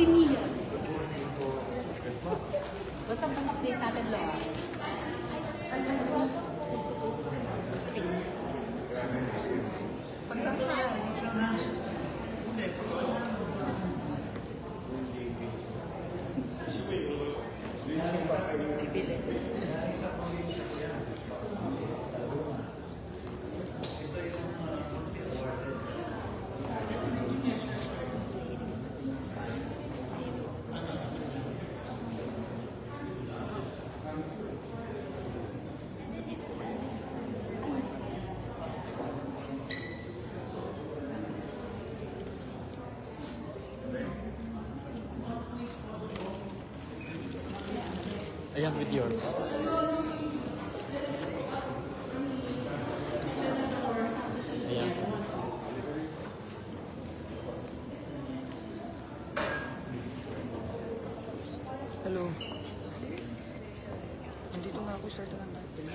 Si Mia. Basta pang-update natin lo. Ayan, video. Ayan. Hello. Nandito na ako, start na natin.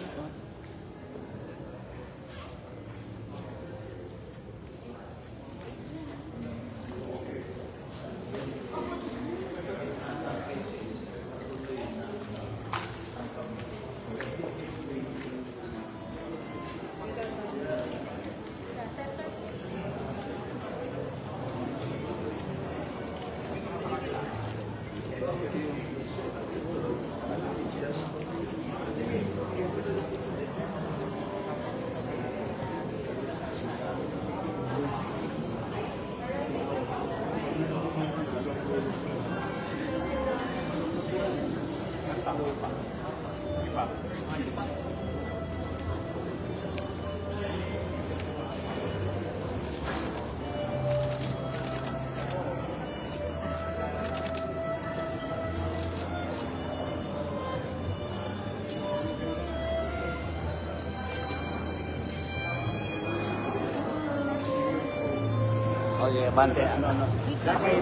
Oh yeah, bante, ano.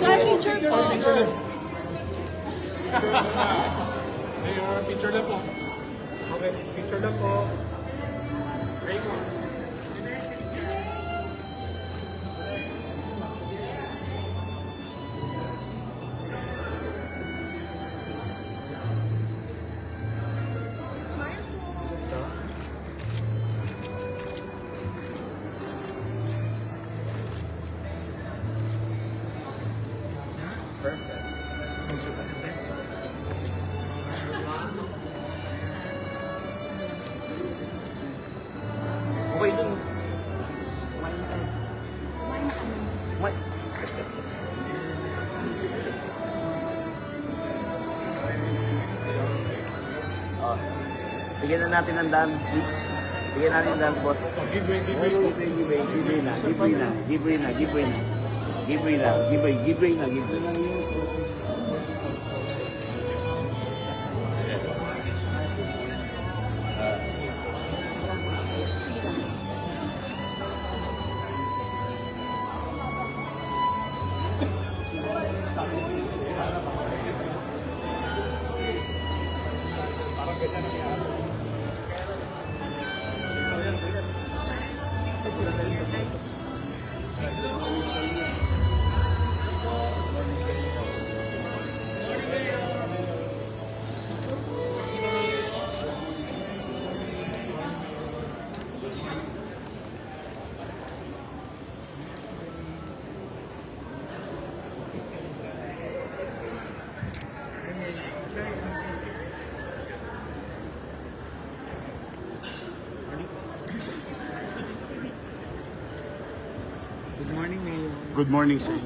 Sir, picture po. Picture na po. Okay, picture na po. Raymond. Perfect. Okay dun. May. Oh. Bigyan na natin ng daan, please. Bigyan natin ng daan, boss. Give way. Give way na. Good morning, Mayor. Good morning, sir.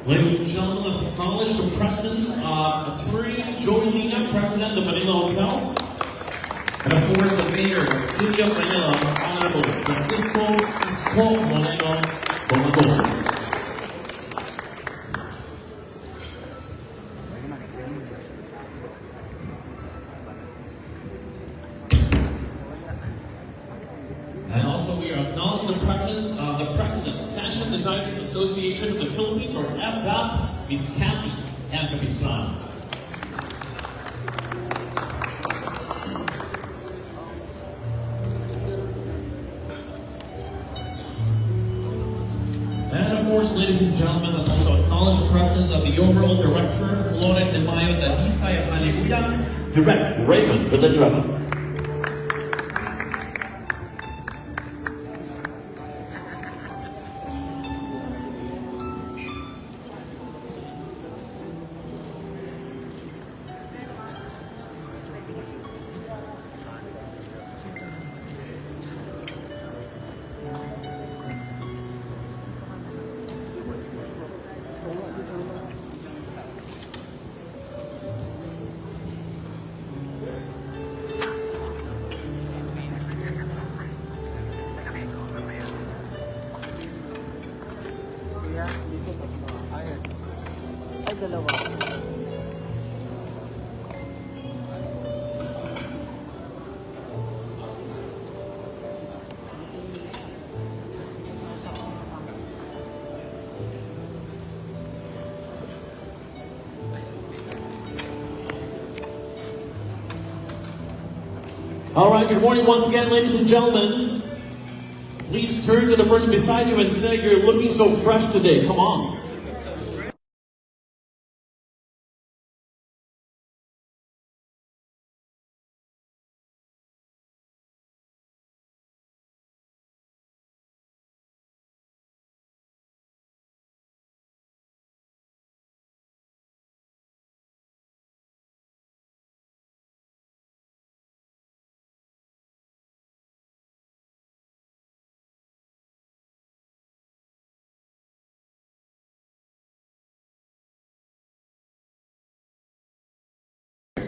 Ladies and gentlemen, let's acknowledge the presence of Attorney Joey Lina, President of the Manila Hotel, and of course the Mayor of City of Manila, Honorable Francisco Isko Moreno Bomagoso. also, we are acknowledging the presence of the President, Fashion Designers Association of the Philippines, or FDAP, Ms. Kathy M. Capistrano. And of course, ladies and gentlemen, let's also acknowledge the presence of the overall director, Flores de Mayo de Hisay Haliguyak, Direct Raymond Villanueva. Ay, dalawa. All right, good morning once again, ladies and gentlemen. Please turn to the person beside you and say, "You're looking so fresh today." Come on.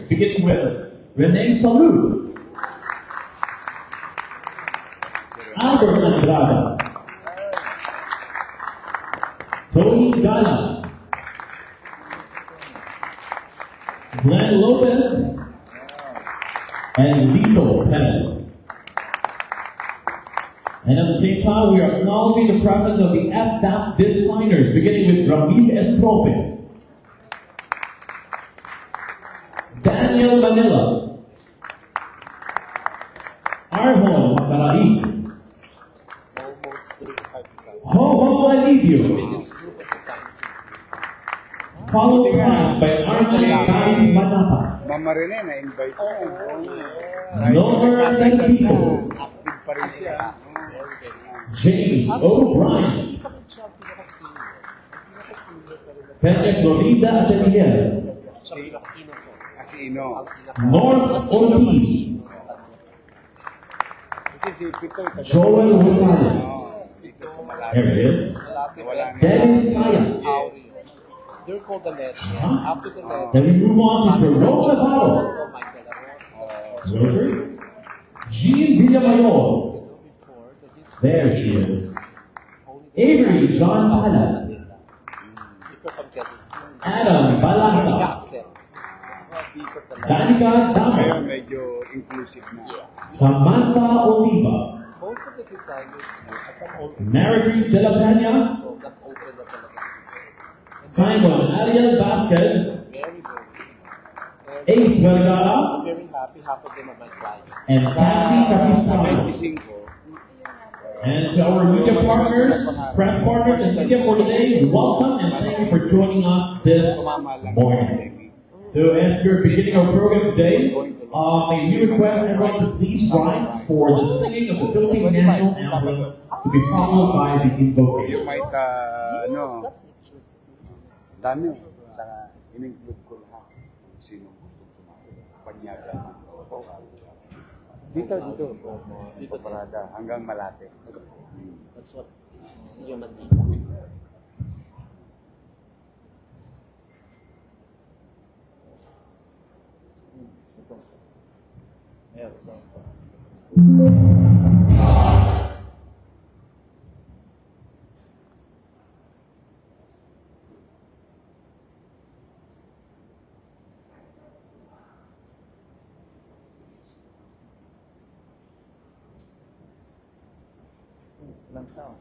Beginning with Rene Salud, Albert Andrada, Tony Gala, Glenn Lopez, and Lito Perez. And at the same time, we are acknowledging the presence of the FDAP designers, beginning with Ramil Estrope, Daniel Manila, Arhon Macaraí, Jojo Alivio, followed last by Archie Guys Manapa, Mama Rene, na-invite ko. Lover Sanpito, Active pa rin siya. James O'Brien, Pepe Florida Atelier, Si Ino. North Ortiz, Kasi si Pito, Joel Rosales, dito sa Malayo. there it is, Wala na. Dennis Sayas. They're called the Nets. Huh? After the Nets, Then we move on to Jerome Navarro, Michael Arroz. Rosary, Jean Villamayor, Before, because it's there she is, Avery John Pala, before from Quezon City. Adam Balasa, Jackson. Dito talaga. Danica Dama, Ngayon, medyo inclusive na. Samantha Oliva, Most of the designers here are from old Maricruz de la Peña, so that open na talaga sila. Simon Ariel Vasquez, Very, very. Ace Vergara, I'm very happy half of them are my clients. and Kathy Capistrano. 25. And to our media partners, press partners, and media for today, welcome and thank you for joining us this morning. So as we're beginning our program today, may we request everyone to please rise for the singing of the Philippine National Anthem to be followed by the You invocation. might, Yes, ano, that's it. dami. Saka, in-include ko lahat. Kung sino gusto sumasagot. Panyaga. Dito. Dito parada. Hanggang Malate. That's what see your Mandita. Walang sound.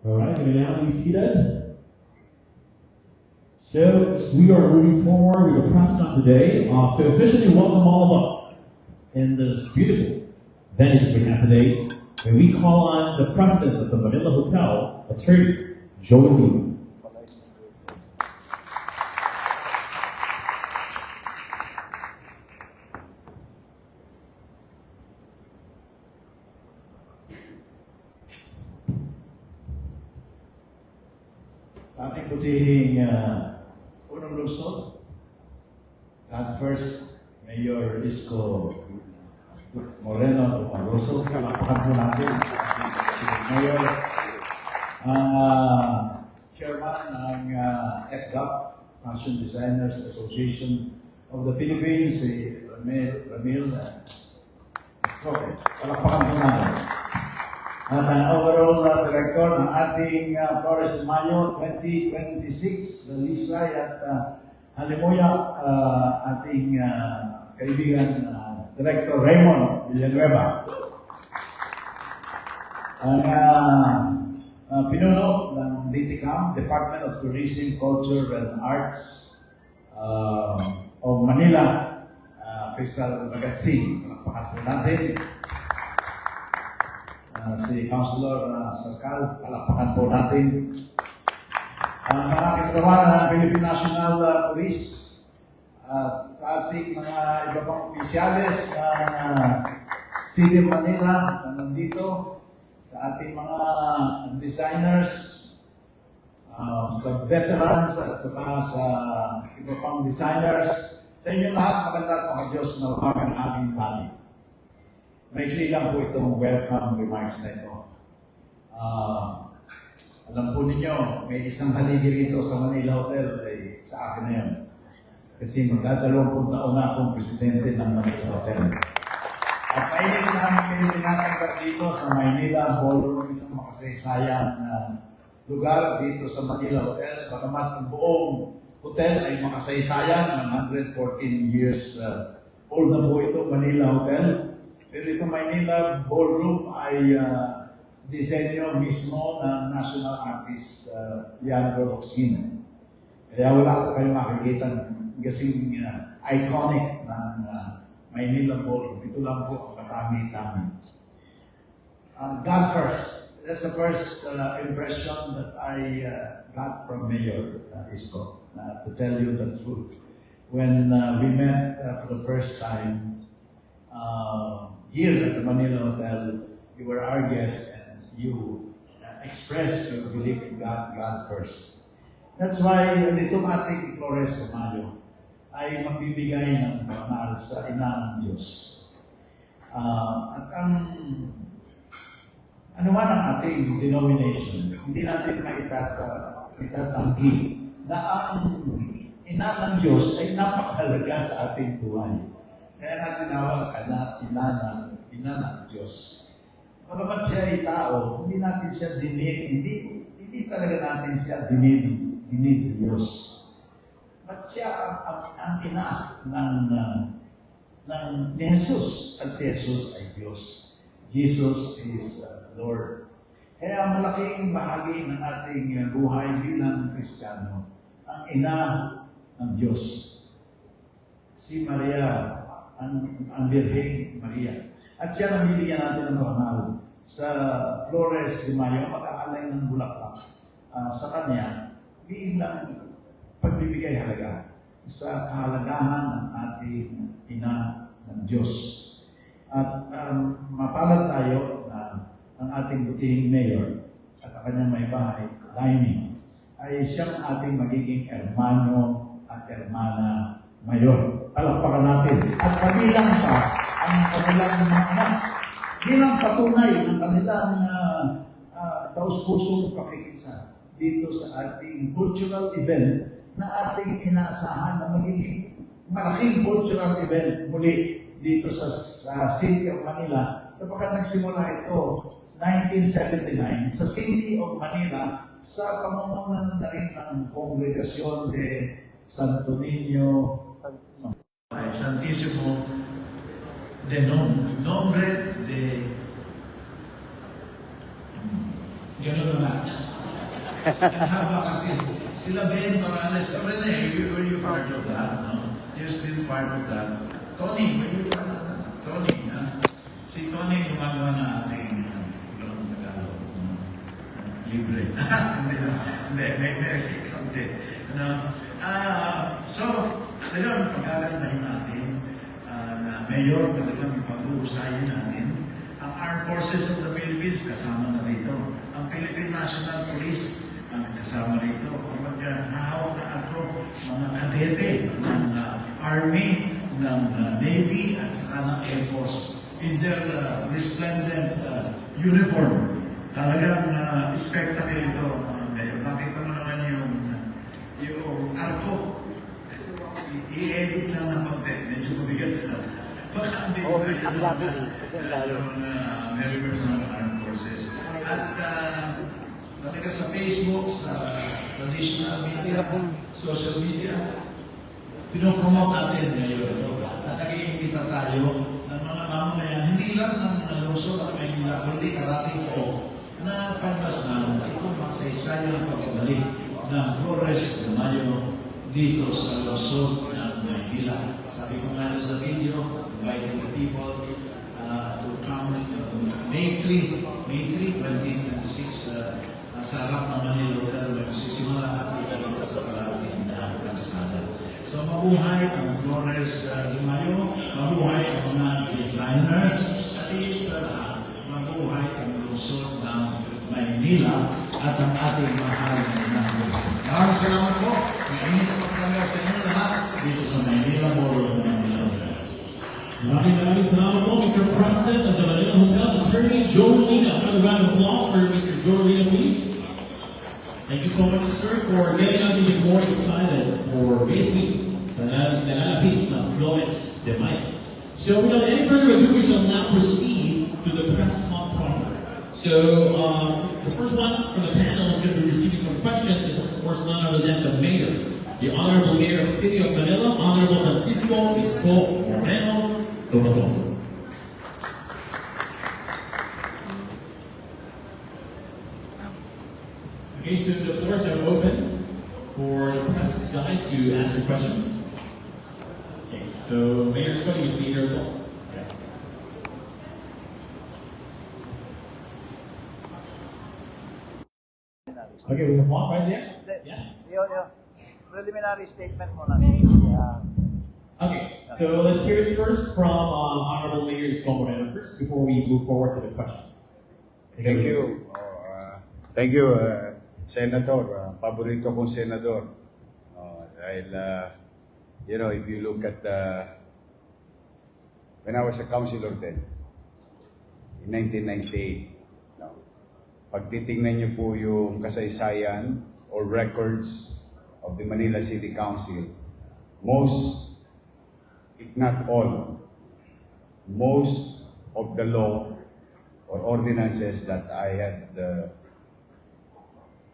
All right, you may now be seated. So we are moving forward with the press con today to officially welcome all of us in this beautiful venue that we have today. May we call on the president of the Manila Hotel, Attorney Joey Lima. Sa ating putihing unang lungsod, God first, Mayor Isko Moreno Barroso, kalakpakan po natin. Mayor, ang chairman ng FDAP, Fashion Designers Association of the Philippines, si Ramil Estrope. Kalakpakan po natin. At ang overall director ng ating Flores de Mayo 2026, Lisay at Halimoya, ating kaibigan Director Raymond Villanueva. Ang pinuno ng DTCAM, Department of Tourism, Culture and Arts of Manila, Crystal Magatsing. Palakpakan po natin. Si Councilor Sarkal, palakpakan po natin. Ang mga katawan ng Philippine National Police at sa ating mga iba pang opisyales ng City of Manila na nandito, sa ating mga designers, sa veterans at sa iba pang designers, sa inyo lahat, maganda at mga Diyos na wag ang aming bali. Maikli lang po itong welcome remarks na ito. Alam po ninyo, may isang haligi rito sa Manila Hotel, ay sa akin na yun. Kasi magdadalawang taon na akong presidente ng Manila Hotel. At kainin namin kayo tinatanggap dito sa Manila Ballroom, isang makasaysayang lugar dito sa Manila Hotel. Bagamat ang buong hotel ay makasaysayang, 114 years old na po ito, Manila Hotel. Pero itong Maynila Ballroom ay disenyo mismo ng national artist Leandro Oxin. Kaya wala ko kayo makikita kasing iconic ng Maynila Ballroom. Ito lang po ang katami-tami. God first. That's the first impression that I got from Mayor Isko, to tell you the truth. When we met for the first time here at the Manila Hotel, you were our guest and you expressed your belief in God first. That's why itong ating Flores Camayo ay magbibigay ng banal sa ina ng Diyos. At ang ano man ang ating denomination, hindi natin maitatanggi na ang ina ng Diyos ay napakahalaga sa ating buhay. Kaya natin tinawag ina ng Diyos. Pagkapat siya ay tao, hindi natin siya hindi talaga natin siya dinid Diyos. At siya ang ina ni Jesus. At si Jesus ay Diyos. Jesus is Lord. Kaya malaking bahagi ng ating buhay bilang Kristiyano, ang ina ng Diyos. Si Maria, ang Birheng Maria. At siya ang bibigyan natin ng banal. Sa Flores de Mayo, mag-aalay ng bulaklak sa kanya bilang pagbibigay halaga sa kahalagahan ng ating ina ng Diyos. At mapalad tayo na ang ating butihing mayor at ang kanyang may bahay, Lainey, ay siyang ating magiging hermano at hermana mayor. Palakpakan natin. At kabilang pa ang kanilang mga anak. Bilang patunay ng kanilang taus-pusong pakikisa dito sa ating cultural event na ating inaasahan na magiging malaking cultural event muli dito sa City of Manila sapagkat nagsimula ito 1979 sa City of Manila sa pamumunan na rin ng Congregación de Santo Niño Santísimo de Nombre de gano'n na nga. Ang haba kasi sila Ben Morales, Rene, were you part of that? No? You're still part of that. Tony, were you part of that? Tony, si Tony gumagawa na ating ng Tagalog. Libre. Hindi, may kaunti. So, talagang pagkagandahin natin na mayor, talagang pag-uusayan natin ang Armed Forces of the Philippines, kasama na rito. Ang Philippine National Police, kasama rito. Mahawak na ako mga kadete ng Army, ng Navy, at saka ng Air Force in their resplendent uniform. Talagang spectacle ito. Nakita mo naman yung arko. I-edit lang ng konti. Medyo mabigat na. Baka hindi ko members ng Armed Forces. At talaga sa Facebook, sa traditional media, social media, pinopromote natin ngayon ito. At nag-iimbita tayo ng mga mamamayan, hindi lang ng lungsod at Maynila, kundi karating ko na pagdasnan itong magsaysayan ng pagbabalik ng Flores de Mayo dito sa lungsod ng Maynila. Sabi ko nga sa video, inviting the people to come May 3, 2026 sa harap ng Manila Hotel. Magsisimula at ilalabas sa parating na kalsada. So mabuhay ang Flores de Mayo, mabuhay ang mga designers, at mabuhay ang lungsod ng Maynila at ang ating mahal na buhay. Maraming salamat po. Mainit ang pagtanggap sa inyo lahat dito sa Maynila Ballroom ng Manila. Maraming salamat po, Mr. President of the Manila Hotel, Attorney Joe Molina. Another round of applause for Mr. Joe Molina, please. Thank you so much, sir, for getting us even more excited for May 3 sa nalalapit ng Flores de Mayo. So without any further ado, we shall now proceed to the press con proper. So the first one from the panel is going to be receiving some questions. Is of course none other than the mayor, the Honorable Mayor of City of Manila, Honorable Francisco Isko Moreno Donoso. Okay, so the floors are open for the press guys to answer questions. Okay, so Mayor Scott, you see your phone. Okay, we have one right there. Yes. Yung preliminary statement mo na. Yeah. Okay, so let's hear it first from Honorable Mayor Isko Moreno first before we move forward to the questions. Thank you. Thank you, Senator. Paborito kong senador. Dahil, you know, if you look at when I was a councilor then, in 1998, no, pag titingnan niyo po yung kasaysayan or records of the Manila City Council, most, if not all, most of the law or ordinances that I had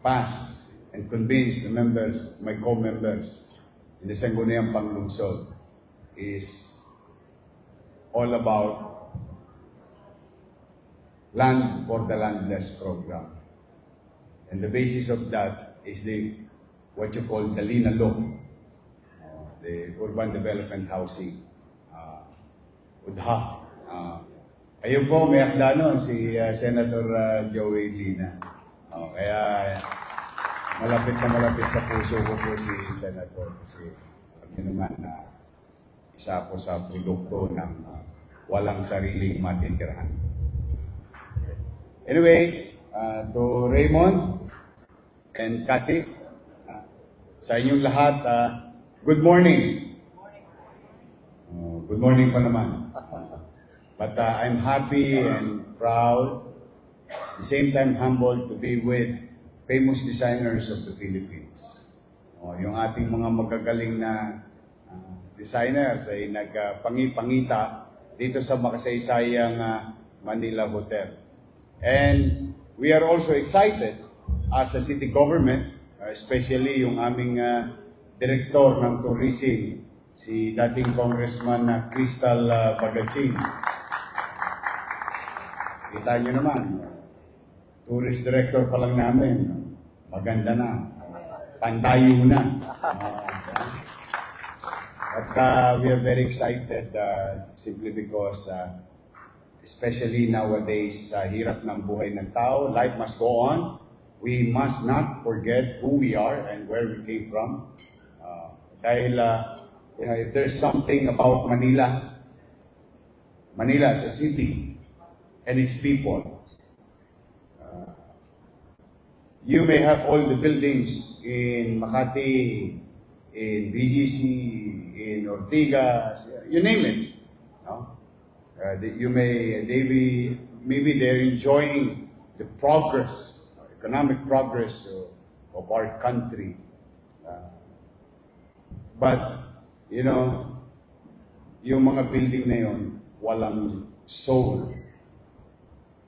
passed and convinced the members, my co-members in the Sangguniang Panglungsod is all about Land for the Landless program. And the basis of that is what you call the LINA law, the Urban Development Housing, UDHA. Ayun po, may akda nun, si Senator Joey Lina. Kaya malapit na malapit sa puso ko po si Senator kasi kami naman na isa po sa produkto ng walang sariling matitirahan. Anyway, to Raymond and Cathy, sa inyong lahat, good morning. Good morning pa naman. But I'm happy and proud, at the same time humbled to be with famous designers of the Philippines. Yung ating mga magagaling na designers ay nagpangipangita dito sa makasaysayang Manila Hotel. And we are also excited as a city government, especially yung aming director ng tourism, si dating Congressman Crystal Bagachin. Kita nyo naman, tourist director pa lang namin, maganda na, pandayo na. But we are very excited simply because especially nowadays, sa hirap ng buhay ng tao, life must go on. We must not forget who we are and where we came from. Dahil, you know, if there's something about Manila, Manila as a city and its people, you may have all the buildings in Makati, in BGC, in Ortigas, you name it. No? Maybe they're enjoying the progress, economic progress of our country. But, you know, yung mga building na yun, walang soul.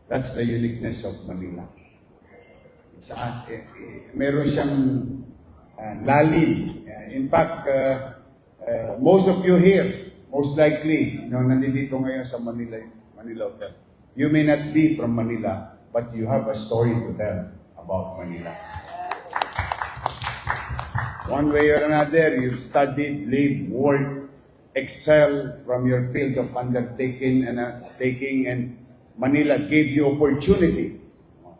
That's the uniqueness of Manila. It's meron siyang lalim. In fact, most of you here, most likely, nandito ngayon sa Manila Hotel. You may not be from Manila, but you have a story to tell about Manila. One way or another, you've studied, lived, worked, excelled from your field of undertaking and Manila gave you opportunity.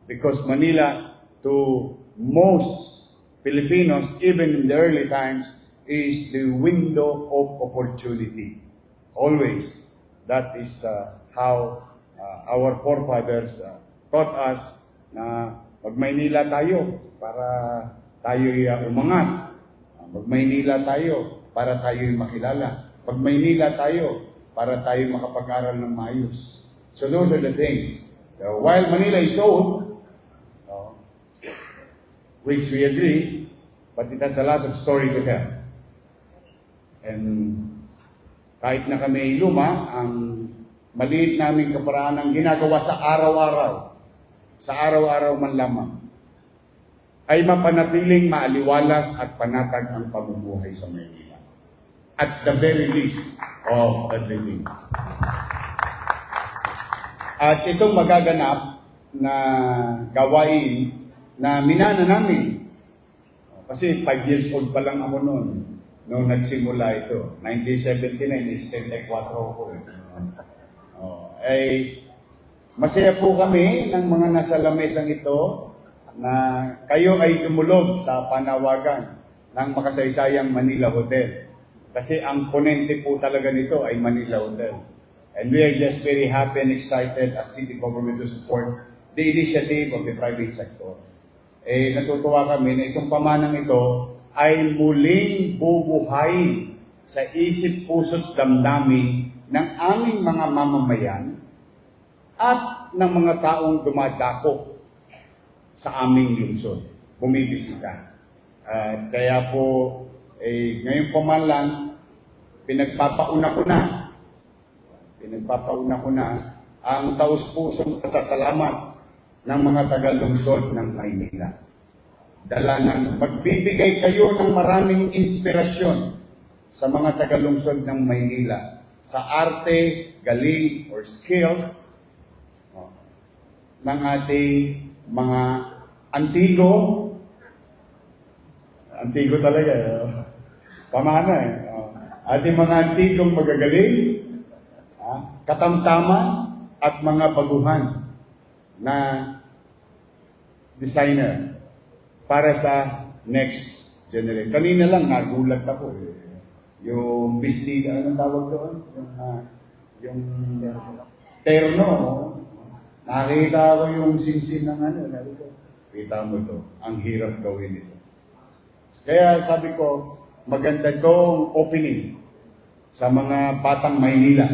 Because Manila, to most Filipinos, even in the early times, is the window of opportunity. Always. That is how our forefathers taught us na mag-Maynila tayo para tayo'y umangat. Mag-Maynila tayo para tayo'y makilala. Mag-Maynila tayo para tayo'y makapag-aral ng maayos. So those are the things. While Manila is old, which we agree, but it has a lot of story to tell. And kahit na kami luma, ang maliit naming kaparaan ang ginagawa sa araw-araw man lamang, ay mapanatiling maaliwalas at panatag ang pamumuhay sa Maynila. At the very least of everything. At itong magaganap na gawain na minana namin. Kasi 5 years old pa lang ako noon nung nagsimula ito. 1979, is 74 ako. Masaya po kami ng mga nasa lamesang ito na kayo ay dumulog sa panawagan ng makasaysayang Manila Hotel. Kasi ang ponente po talaga nito ay Manila Hotel. And we are just very happy and excited as city government to support the initiative of the private sector. Natutuwa kami na itong pamanang ito ay muling bubuhayin sa isip, puso't damdamin ng aming mga mamamayan at ng mga taong dumadako sa aming lungsod, bumibisita. Kaya po, ngayon pa man lang, pinagpapauna ko na ang taus-pusong pasasalamat ng mga taga-lungsod ng Maynila. Magbibigay kayo ng maraming inspirasyon sa mga taga-lungsod ng Maynila sa arte, galing, or skills ng ating mga antigo talaga, pamana ating mga antigong magagaling, katamtama, at mga baguhan na designer para sa next generation. Kanina lang nagulat ako. Yung bisniga, anong tawag doon? Yung terno. Nakita ko yung sinsin ng ano. Kita mo to. Ang hirap gawin ito. Kaya sabi ko, maganda itong opening sa mga batang Maynila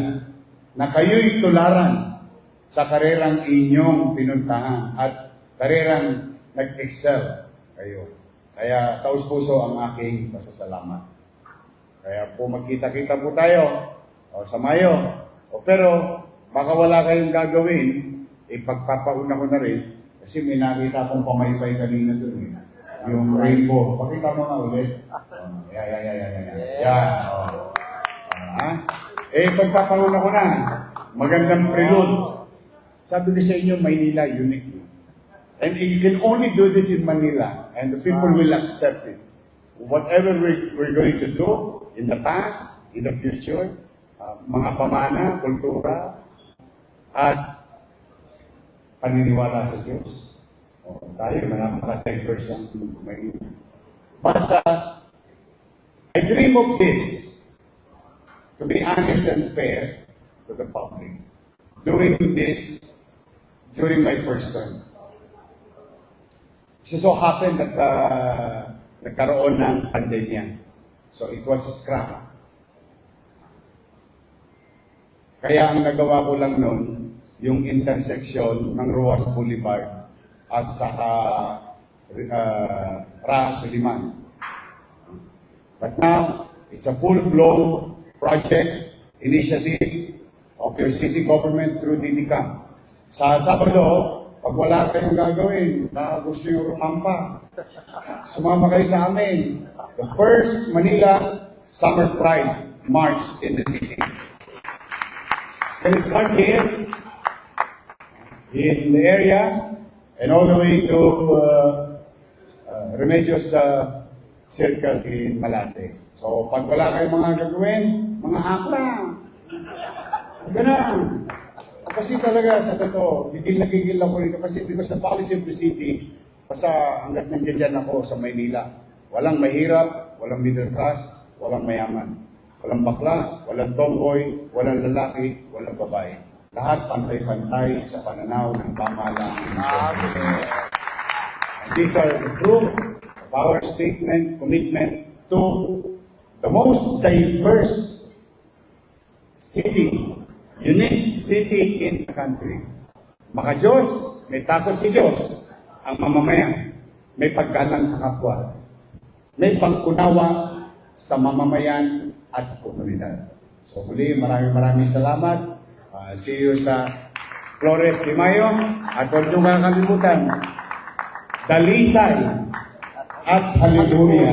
na kayo'y tularan sa karerang inyong pinuntahan at karerang nag-excel kayo. Kaya taus-puso ang aking pasasalamat. Kaya po magkita-kita po tayo sa Mayo. Pero baka wala kayong gagawin, ipagpapauna ko na rin kasi may nakita akong pamaypay kanina doon. Yung rainbow. Pakita mo nga ulit. Pagpapauna ko na. Magandang prelude. Sabi ko sa inyo, Maynila, unique. And you can only do this in Manila, and the people will accept it. Whatever we're going to do in the past, in the future, mga pamana, kultura, at paniniwala sa Diyos. Tayo, napaka-diverse ang Maynila. But I dream of this, to be honest and fair to the public, doing this during my first term. It so happened that nagkaroon ng pandemya. So it was scrap. Kaya ang nagawa ko lang noon, yung intersection ng Ruas Boulevard at saka Suliman. But now, it's a full-blown project, initiative of your city government through DDCAM. Sa Sabado, pag wala kayong gagawin, na gusto yung rumampa, sumama kayo sa amin. The first Manila Summer Pride March in the city. It's going to start here, in the area, and all the way to Remedios Circle in Malate. So, pag wala kayong mga gagawin, mga akla, ganun. Kasi talaga, sa totoo, gigil ako rito kasi because the policy of the city, basta hanggat nandiyan dyan ako sa Maynila, walang mahirap, walang middle class, walang mayaman. Walang bakla, walang tomboy, walang lalaki, walang babae. Lahat pantay-pantay sa pananaw ng pamahalaan. These are the proof of our statement, commitment to the most diverse city, unique city in the country. Maka-Diyos, may takot si Diyos, ang mamamayan, may paggalang sa kapwa, may pangkunawa sa mamamayan at komunidad. So muli, maraming salamat. See you sa Flores de Mayo. At huwag niyo makakalimutan, Dalisay at Hallelujah.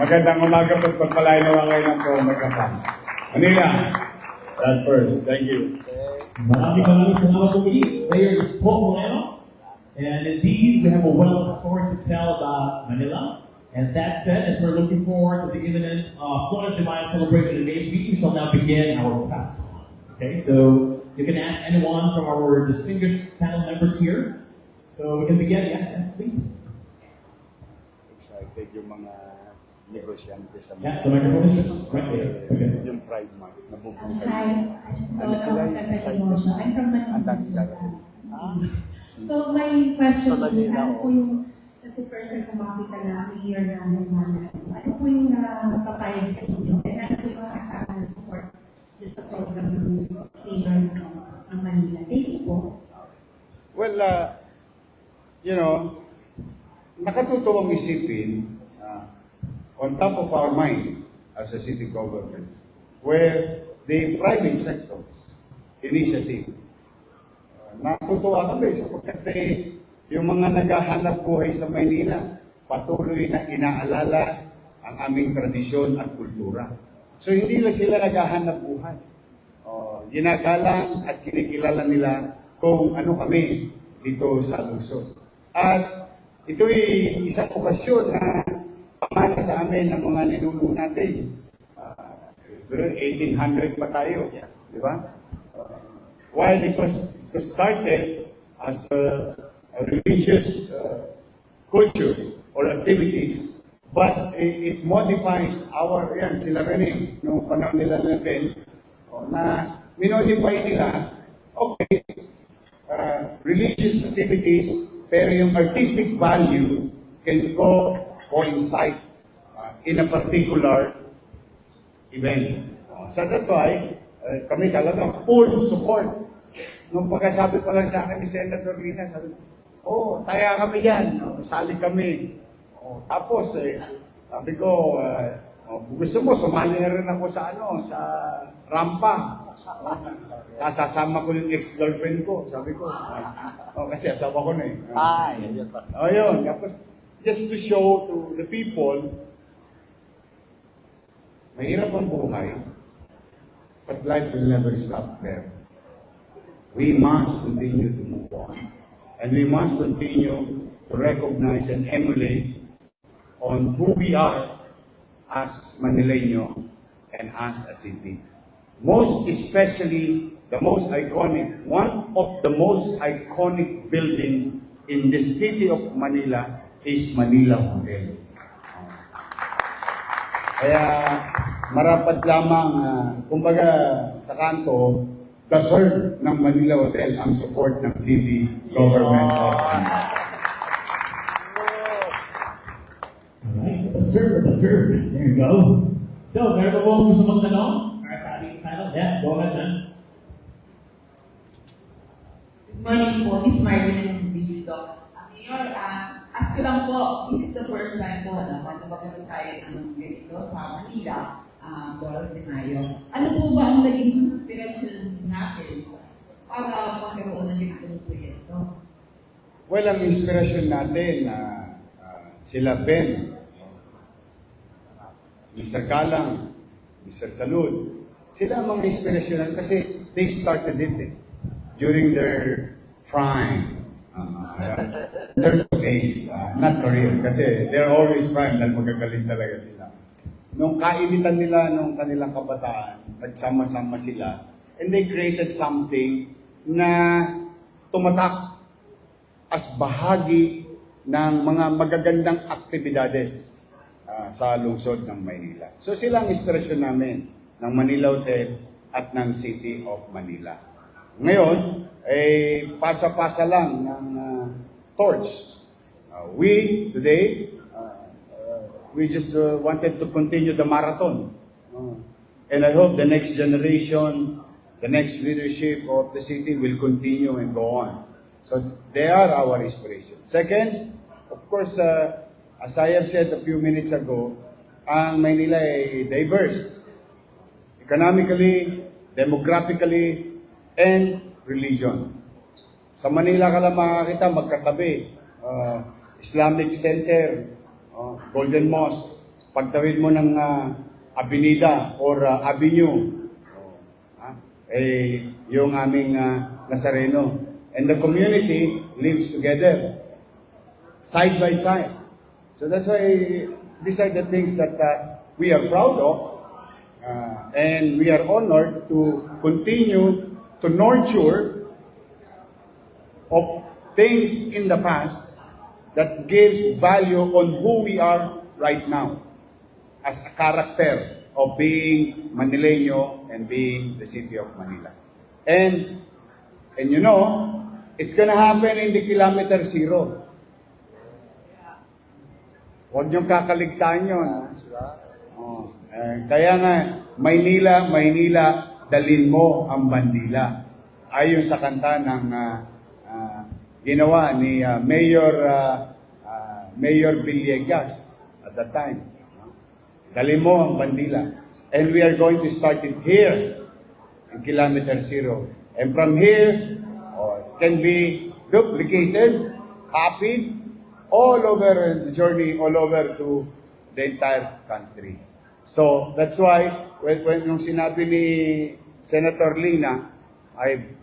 Magandang umaga at pagpalain naman kayo ng magkapal. Manila, that first. Thank you. Maraming salamat po muli. Mayor Isko Moreno. And indeed, we have a wealth of stories to tell about Manila. And that said, as we're looking forward to the imminent Flores de Mayo celebration in May 3, we shall now begin our press con. Okay, so you can ask anyone from our distinguished panel members here. So we can begin. Yeah, yes, please. Excited yung mga negosyante sa Yeah, the microphone is just right there. Okay. yung Pride Month, nabubuhay. Hi, I'm sila Dora yung excited? Emosio. I'm from Antas Manila. So my question is, ano po yung, kasi first time ko makita na mayor na Manila, ano po yung napapayag sa inyo? And ano po yung kasama na support doon sa program ng mayor ng Manila? Thank you po. Well, you know, nakatutuwang isipin on top of our mind as a city government where the private sector's initiative natutuwa kami sapagkat yung mga naghahanap buhay sa Maynila patuloy na inaalala ang aming tradisyon at kultura. So hindi lang sila naghahanap buhay. Ginagalang at kinikilala nila kung ano kami dito sa lungsod. At ito'y isang okasyon na pamana sa amin ng mga ninuno natin. Pero 1800 pa tayo, di ba? While it was started as a religious culture or activities, but it modifies our, yan, sila rin noong panahon nila na Ben, na minodify nila, okay, religious activities, pero yung artistic value can coincide in a particular event. So that's why kami talagang full support. Nung pagkasabi pa lang sa akin ni Senator Rina, sabi ko, taya kami yan, sali kami. Tapos, sabi ko, gusto mo, sumali na rin ako sa sa rampa. Sasama ko yung ex-girlfriend ko, sabi ko. Kasi asawa ko na Yun pa. Yun. Tapos, just to show to the people, mahirap ang buhay, but life will never stop there. We must continue to move on. And we must continue to recognize and emulate on who we are as Manileño and as a city. Most especially, the most iconic, one of the most iconic building in the city of Manila is Manila Hotel. Kaya marapat lamang, kumbaga sa kanto, deserve ng Manila Hotel ang support ng city government of Manila. Alright, let's serve. There you go. So, meron ba po gusto magtanong? Para sa ating panel? Yeah, go ahead, man. Good morning po, Miss Marlene Bigstock. Mayor, ask ko lang po, this is the first time po na magkakaroon tayo ng ganito sa Manila, Flores de Mayo. Ano po ba ang naging inspiration natin para magkaroon ng ganitong proyekto? Well, ang inspirasyon natin sila Ben, Mr. Kalang, Mr. Salud, sila ang mga inspirasyonan kasi they started it during their prime. Their phase, not career, kasi they're always prime dahil magagaling talaga sila. Nung kainitan nila nung kanilang kabataan, nagsama-sama sila, and they created something na tumatak as bahagi ng mga magagandang aktibidades sa lungsod ng Maynila. So sila ang inspirasyon namin ng Manila Hotel at ng City of Manila. Ngayon, pasa-pasa lang ng torch. We, today, we just wanted to continue the marathon. And I hope the next generation, the next leadership of the city will continue and go on. So they are our inspiration. Second, of course, as I have said a few minutes ago, ang Maynila ay diverse. Economically, demographically, and religion. Sa Manila ka lang makakita, magkatabi. Islamic Center, Golden Mosque, pagtawid mo ng Avenida or Avenue, yung aming Nazareno. and the community lives together, side by side. So that's why these are the things that we are proud of, and we are honored to continue to nurture of things in the past that gives value on who we are right now as a character of being Manileño and being the city of Manila. And you know, it's gonna happen in the kilometer zero. Huwag niyong kakaligtaan yun. Kaya nga, Maynila, dalin mo ang bandila. Ayon sa kanta ng ginawa ni Mayor Villegas at that time. Dalin mo ang bandila. And we are going to start it here in kilometer zero. And from here, it can be duplicated, copied, all over the journey, all over to the entire country. So, that's why, when yung sinabi ni Senator Lina, ay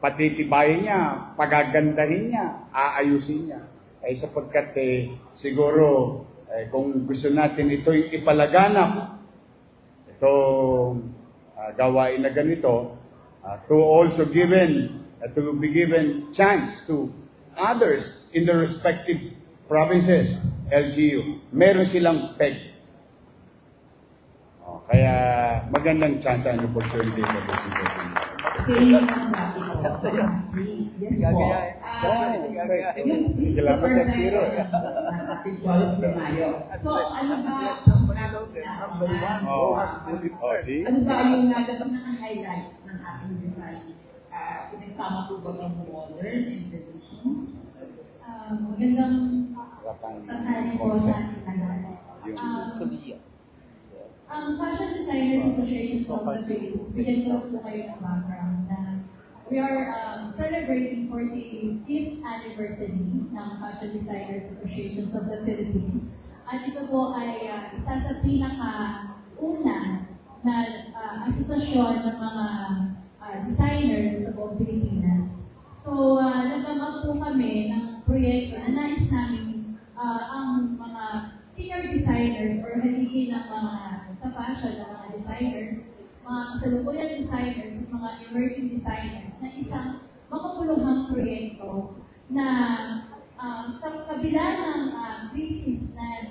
patitibayin niya, pagagandahin niya, aayusin niya. Ay sapagkat siguro, kung gusto natin ito ipalaganap, itong gawain na ganito, to also to be given chance to others in the respective provinces, LGU. Meron silang peg. Kaya magandang chance and opportunity for the citizen. Yes po. Yung this is the first time ng ating Dolos de Mayo. So, ano ba See? ano ba yung naka-highlights ng ating design? Pinagsama po ba ng modern and traditions? Magandang tanghali po sa ating lahat. Ang Fashion Designers Association of the Philippines, bigyan ko po kayo ng background na we are celebrating 45th anniversary ng Fashion Designers Association of the Philippines. At ito po ay isa sa pinaka-una na asosasyon ng mga designers sa buong Pilipinas. So, nagkamap po kami ng proyekto na nais namin ang mga senior designers or haligi ng mga sa fashion ng mga designers, mga kasalukuyang designers at mga emerging designers na isang makapuluhang proyekto na sa kabila ng crisis na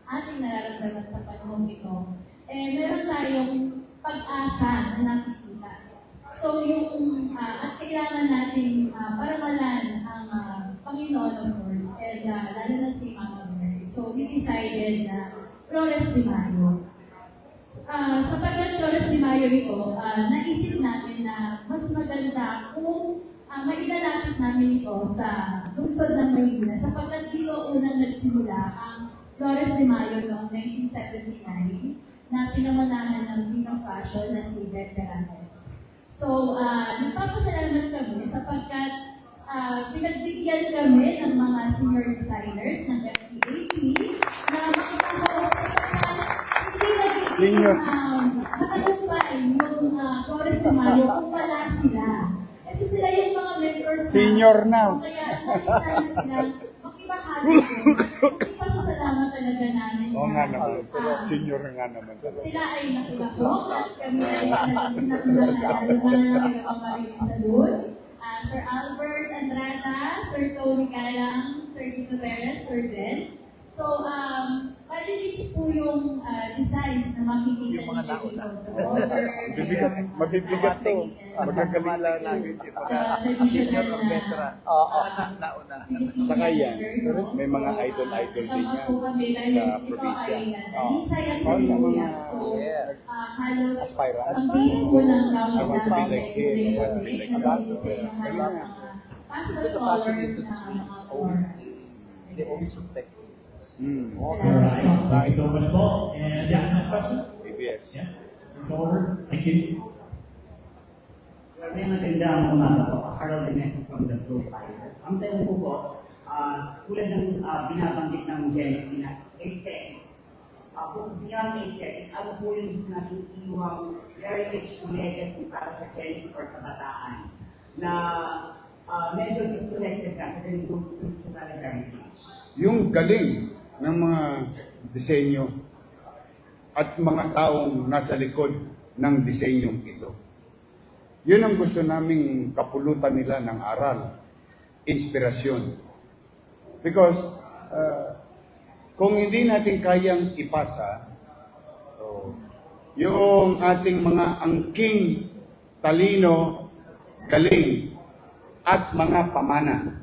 ating nararamdaman sa panahon ito, meron tayong pag-asa na nakikita. So yung at kailangan natin paramalan ang Panginoon, of course, and lalo na si Mama Mary. So we decided na Flores de Mayo. Sapagkat Flores de Mayo ito, naisip namin na mas maganda kung mailalapit namin ito sa lungsod ng Maynila sapagkat dito unang nagsimula ang Flores de Mayo noong 1979 na pinamanahan ng King of Fashion na si Beth Berantes. So, nagpapasalamat kami sapagkat pinagbigyan kami ng mga senior designers ng FPAP na makapasok hindi nakalupain yung Flores de Mayo kung wala sila. Kasi sila yung mga mentors na Senior na. Kaya nais na sila makibahagi ko. Ipasasalamat talaga namin. Oo nga naman. Senior nga naman. Sila ay nakilahok at kami ay nakinahalo na pinapamarin sa doon. Sir Albert Andrada, Sir Tony Calang, Sir Tito Perez, Sir Ben. So, malinis po yung designs na makikita niyo dito sa water. Mabibigat to. Magagalila namin siya. Saka yan, may mga idol-idol din yan sa probinsya. So, halos ang base po ng Gauss na pastel colors na They always respect you. Alright, thank you so much, Paul. And yeah, next question. ABS. Yeah, it's over. Thank you. May magandang umaga po. Harold Ernesto from the Profile. Ang tanong ko po, tulad ng binabanggit ng Jenny na aesthetic. Kung beyond aesthetic, ano po yung gusto natin iwang heritage to legacy para sa Jenny or kabataan na medyo disconnected ka sa ganitong cultural heritage. Yung galing ng mga disenyo at mga taong nasa likod ng disenyong ito. Yun ang gusto naming kapulutan nila ng aral, inspirasyon. Because kung hindi natin kayang ipasa yung ating mga angking, talino, galing, at mga pamana,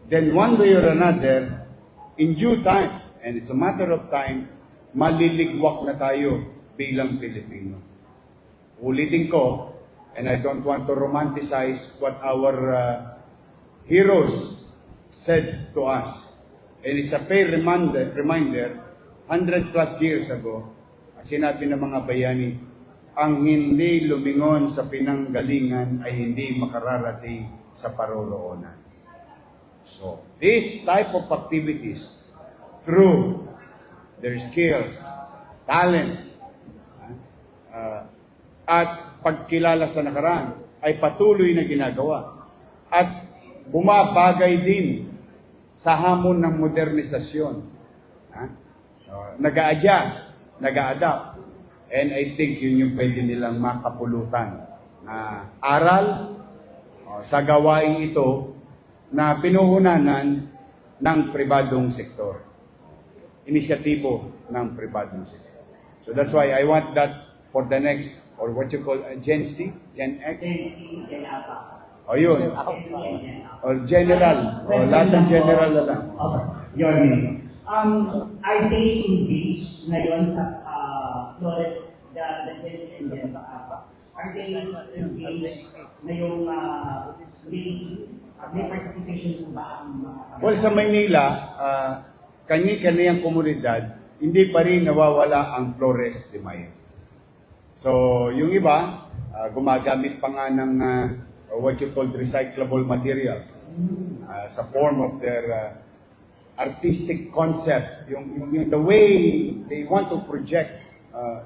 then one way or another, in due time, and it's a matter of time, maliligwak na tayo bilang Pilipino. Ulitin ko, and I don't want to romanticize what our heroes said to us. And it's a fair reminder, 100 plus years ago, sinabi ng mga bayani, ang hindi lumingon sa pinanggalingan ay hindi makararating sa paroroonan. So, this type of activities, through their skills, talent, at pagkilala sa nakaraan, ay patuloy na ginagawa. At bumabagay din sa hamon ng modernisasyon. Nag-a-adjust, nag-a-adapt. And I think yun yung pwede nilang makapulutan na aral sa gawaing ito na pinuhunanan ng pribadong sektor. Inisyatibo ng pribadong sektor. So that's why I want that for the next, or what you call Gen Z, Gen X. Gen Alpha. O yun. Or general. O lahat ng general na lang. Okay. Your name. Are they engaged ngayon sa Flores, the Gen Z and Gen Alpha? Are they engaged ngayong may participation po ba ang Well, sa Maynila, kani-kaniyang komunidad, hindi pa rin nawawala ang Flores de Mayo. So, yung iba, gumagamit pa nga ng what you call recyclable materials sa form of their artistic concept, the way they want to project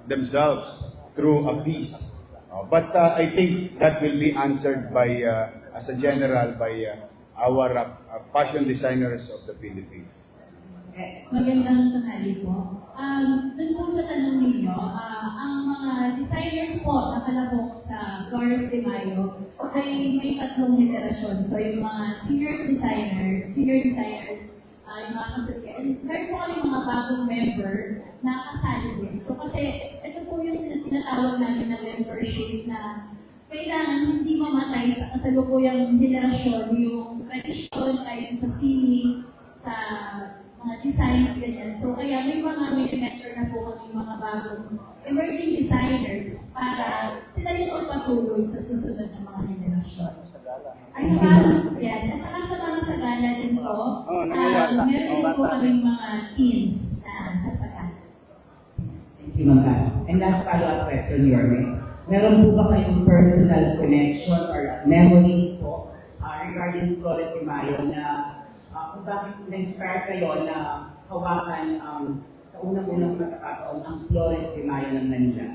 themselves through a piece. But I think that will be answered by, as a general, by our fashion designers of the Philippines. Magandang tanghali po. Doon po sa tanong ninyo, ang mga designers po na kalahok sa Flores de Mayo ay may tatlong henerasyon. So yung mga senior designers, yung mga kasali. And meron po kami mga bagong member na kasali din. So kasi ito po yung tinatawag namin na membership na kailangan hindi mamatay sa kasalukuyang henerasyon yung tradisyon kahit sa sini, sa mga designs, ganyan. So, kaya may mentor na po kami mga bagong emerging designers para sila yung magpatuloy sa susunod na mga henerasyon. At saka, yes, at saka sa mga sagala din po, meron din po kaming mga teams na sa sagala. Thank you, Ma'am. And last follow-up question, Yorme. Meron po ba kayong personal connection or memories po regarding Flores de Mayo na kung bakit na-inspire kayo na hawakan sa unang-unang pagkakataon ang Flores de Mayo ng Manila?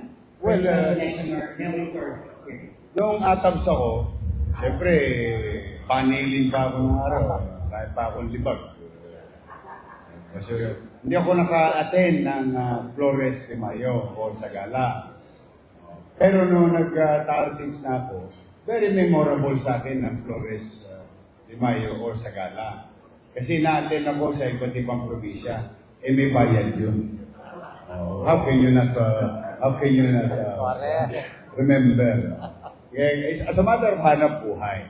Well, connection or memories or experience? Noong atabs ako, siyempre, panilin pa ako ng araw. Kahit pa akong libag. Kasi hindi ako naka-attend ng Flores de Mayo o Sagala. Pero noong nag-tartings na ako, very memorable sa akin ang Flores de Mayo o Sagala. Kasi na-attend ako sa iba't ibang probinsya. May bayad yun. How can you not remember? As a matter of hanap buhay,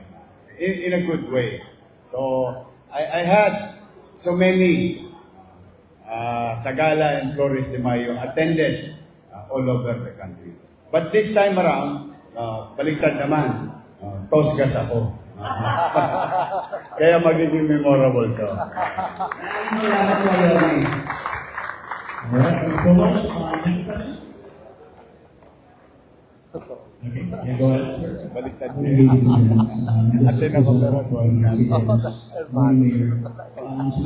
in a good way. So, I had so many Sagala and Flores de Mayo attended all over the country. But this time around, baliktad naman, Tosgas ako. Kaya magiging memorable to. Maraming salamat po, Yorme. Alright, let's go on. Next question. Okay, yeah, go ahead, sir. Baliktad Ladies and gentlemen, Attend ako pero so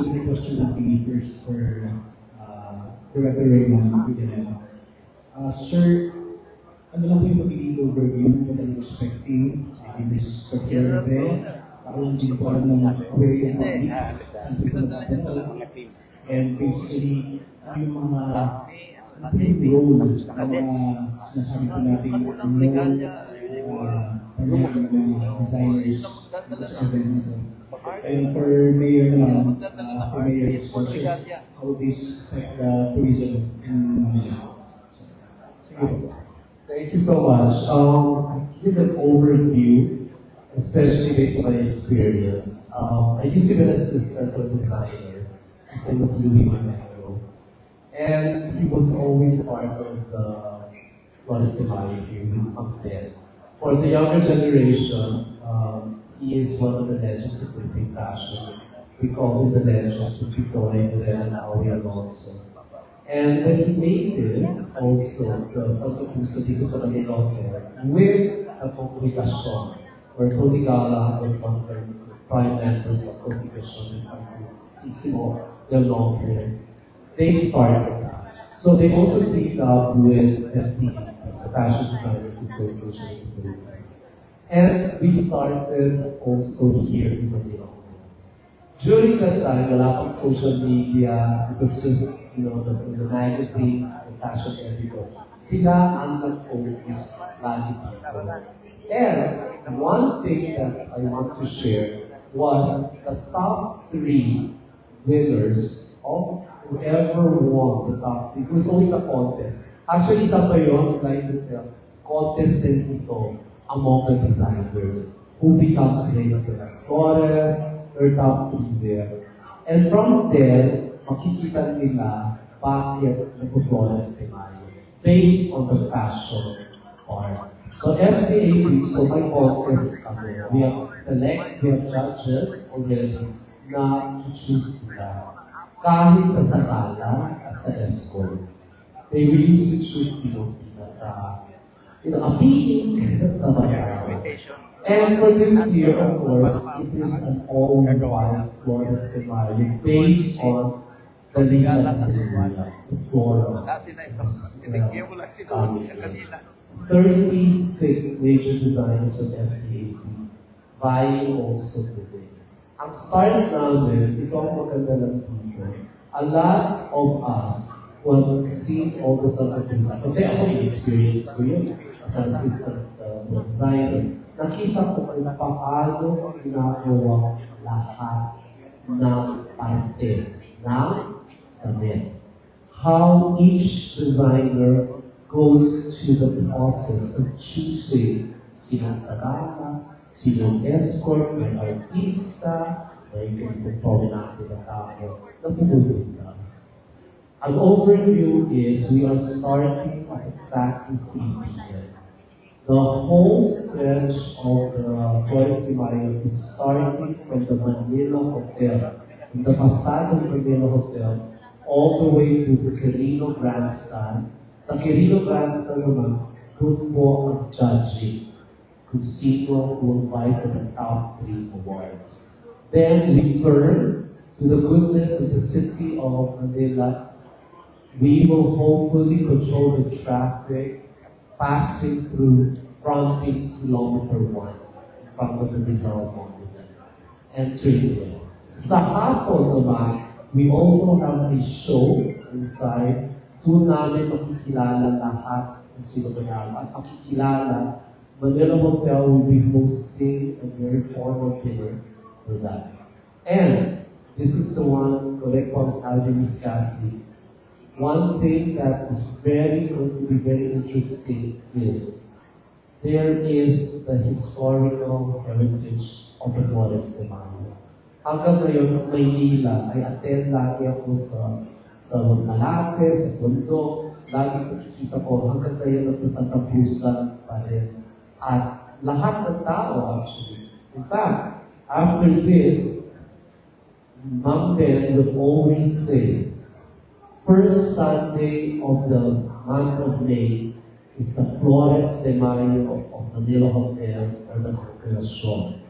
the question would be first for Director Raymond Villanueva. Sir, ano lang po yung magiging overview what are you expecting in this particular event? magkakaroon din po ng aware public saan po ito nagpapunta. And basically, yung mga role ng mga sinasabi po natin mga designers sa event na ito. And for Mayor naman, for Mayor is also how this affect the tourism in Manila. Thank you so much. I give an overview, especially based on my experience. I used to be an assistant to a designer. His name was Louis Romero. And he was always part of the Flores de Mayo here with Ampel. For the younger generation, he is one of the legends of Philippine fashion. We call him the legends with Victoria Morena and Auri Alonso. And when he made this, also, the Santo Puso dito sa Manila with a Congregacion, where Tony Gala was one of the prime members of Congregacion and Santo Leon here. They started that. So they also teamed up with FDE, the Fashion Designers Association of the Philippines. And we started also here in Manila. During that time, wala pang social media, it was just, the magazines, the fashion everywhere. Sila ang nag-focus lagi dito. And one thing that I want to share was the top 3 winners of whoever won the top 3. It was always a contest. Actually, isa pa yun, like the contest din ito among the designers who becomes later as Flores, or top 3 there. And from there, makikita nila bakit nag-Flores de Mayo based on the fashion part. So FDA weeks, so my contest kami. We have judges already na choose nila. Kahit sa Sarala at sa Escort. They used to choose appealing sa bayan. And for this year, of course, it is an all-white Flores de Mayo based on the Lisa Hallelujah, the Florence. 36 major designers of FDAP vying also for this. Ang start namin, ito ang maganda ng dito. A lot of us who have seen all the Santa Cruz, kasi ako yung experience ko yun as an assistant designer. Nakita ko kung paano ginagawa lahat ng parte ng damit. How each designer goes to the process of choosing sinong Sarala, sinong Escort, may artista, may prominente na tao na pumupunta. An overview is we are starting at exactly 3 p.m. The whole stretch of the Flores de Mayo is starting from the Manila Hotel, in the facade of the Manila Hotel, all the way to the Quirino Grandstand. Sa Quirino Grandstand naman, doon po ang judging kung sino will vie for the top 3 awards. Then we turn to the goodness of the city of Manila. We will hopefully control the traffic passing through fronting kilometer 1 in front of the Rizal Monument. Entering there. Sa hapon naman, we also have a show inside. Doon namin makikilala lahat ng sino manalo. At makikilala, Manila Hotel will be hosting a very formal dinner for that. And this is the one, correct po sa Miss Kathy. One thing that is going to be very interesting is there is the historical heritage of the Flores de Mayo. Hanggang ngayon, ang Maynila ay attend lagi ako sa Malate, sa Bundok. Lagi nakikita ko hanggang ngayon sa Santa Cruzan pa rin. At lahat ng tao actually. In fact, after this, Ma'am Ben would always say, first Sunday of the month of May is the Flores de Mayo of Manila Hotel or the Congregacion.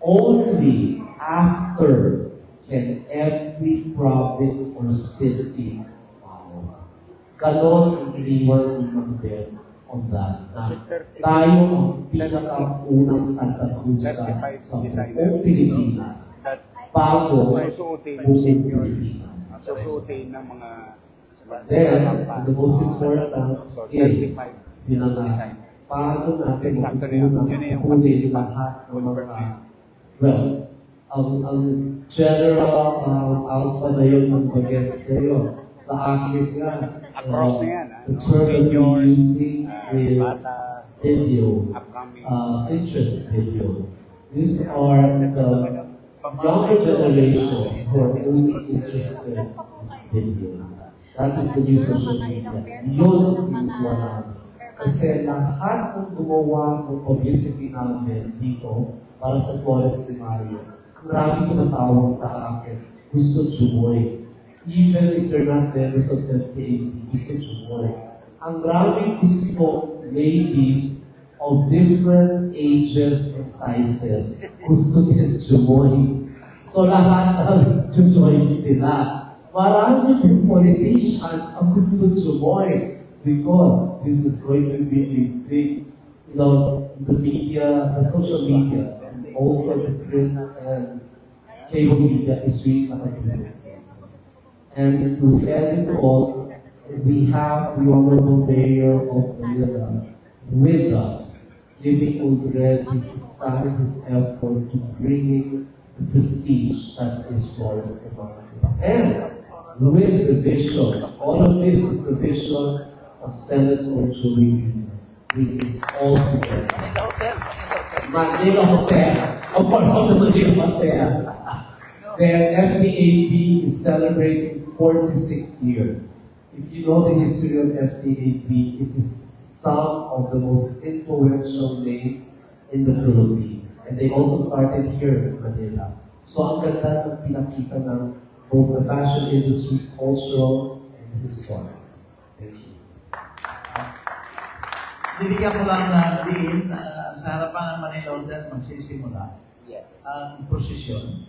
Only after can every province or city follow. Ganon ang iniwan ni Ma'am Ben on that. Tayo ang pinakaunang Santa Cruz sa buong Pilipinas. Bago buong Pilipinas. Susuotin ng mga Then, the most important is, yun ang paano natin makukunin lahat ng mga, well, ang general alpha na yun ng bagets na yun. Sa akin nga, Across na yan, the term that we're using is video, interest video. These are the younger generation who are only interested in video. That is the new social media. Yun ang wala. Kasi lahat ng gumawa ng publicity namin dito para sa Flores de Mayo, marami tumatawag sa akin, gusto Jumoy. Even if you're not members of FKAP, gusto Jumoy. Ang maraming gusto ladies of different ages and sizes, gusto din Jumoy. So lahat ng Jumoy sila. Marami ng politicians ang gusto Jumoy because this is going to be a big, the media, the social media, and also the print and cable media is really nakatulong. And to end it all, we have the Honorable Mayor of Manila with us, giving already his time, his effort to bringing the prestige that is Flores de Mayo. And with the vision, all of this is the vision of Senator Joey. Bring this all together. Manila Hotel. Of course, all the Manila Hotel. Their FDAP is celebrating 46 years. If you know the history of FDAP, it is some of the most influential names in the Philippines. And they also started here in Manila. So ang ganda ng pinakita ng both the fashion industry, cultural, and historic. Thank you. Bibigyan ko lang na din sa harapan ng Manila Hotel magsisimula ang prosesyon.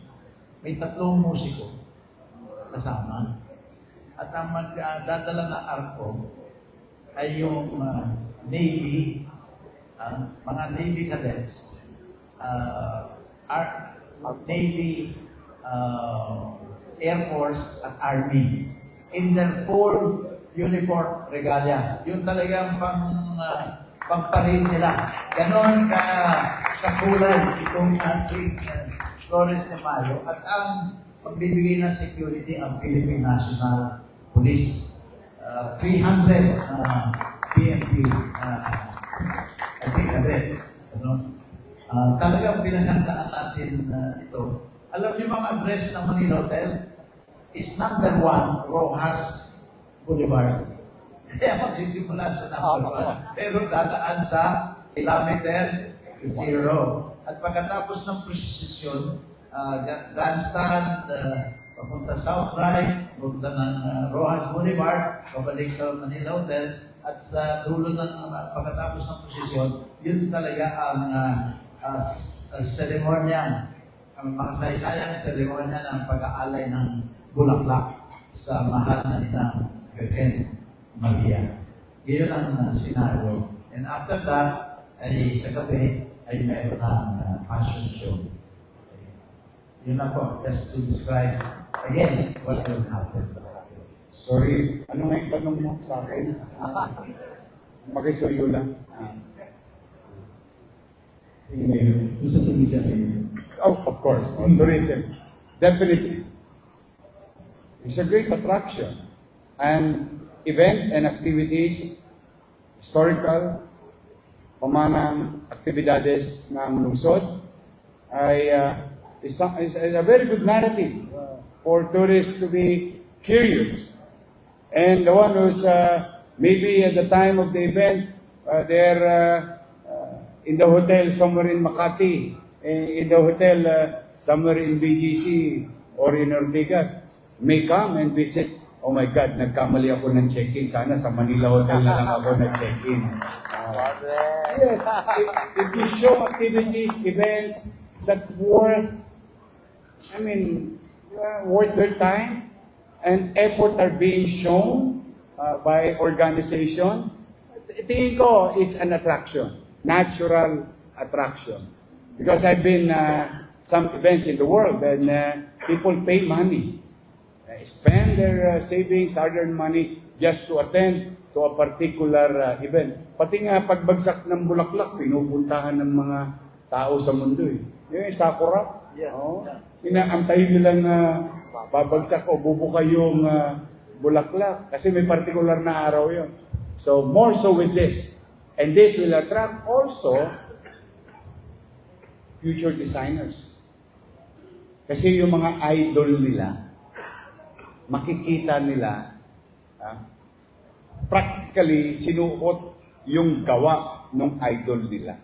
May 3 musiko kasama. At ang magdadala ng arko ay yung Navy, mga Navy cadets, Navy, Air Force at Army in their full uniform regalia. Yung talagang pang-parade nila. Ganon kakulay itong ating Flores de Mayo. At ang magbibigay ng security ang Philippine National Police. 300 PNP cadets. Talagang pinaghandaan natin ito. Alam niyo mga address ng Manila Hotel is number 1, Rojas Boulevard. Kaya magsisimula sa number 1. Pero dadaan sa kilometer 0. At pagkatapos ng prosesyon, grandstand, papunta South Drive, papunta ng Rojas Boulevard, pabalik sa Manila Hotel, at sa dulo ng pagkatapos ng prosesyon, yun talaga ang seremonya, ang makasaysayang seremonya ng pag-aalay ng bulaklak sa mahal na nilang Virgin Maria. Yun ang senaryo. And after that, ay sa gabi, ay meron ng fashion show. Yun ako, just to describe again what will happen. Sorry, ano nga yung tanong mo sa akin? Makisuyo lang. Gusto ko bisa kayo. Oh, of course, tourism. Definitely. It's a great attraction. And event and activities, historical, pamanang aktibidades ng lungsod, ay is a very good narrative for tourists to be curious. And the one who's maybe at the time of the event, they're in the hotel somewhere in Makati, in the hotel somewhere in BGC or in Ortigas, may come and visit. Oh my God, nagkamali ako ng check-in. Sana sa Manila Hotel na lang ako nag-check-in. Yes, if you show activities, events that worth their time and effort are being shown by organization, tingin ko, it's an attraction. Natural attraction. Because I've been some events in the world and people pay money. Spend their savings, hard-earned money just to attend to a particular event. Pati nga pagbagsak ng bulaklak, pinupuntahan ng mga tao sa mundo eh. Yung sakura, inaantay nilang babagsak o bubuka yung bulaklak kasi may particular na araw yun. So more so with this. And this will attract also future designers. Kasi yung mga idol nila, makikita nila, practically sinuot yung gawa ng idol nila.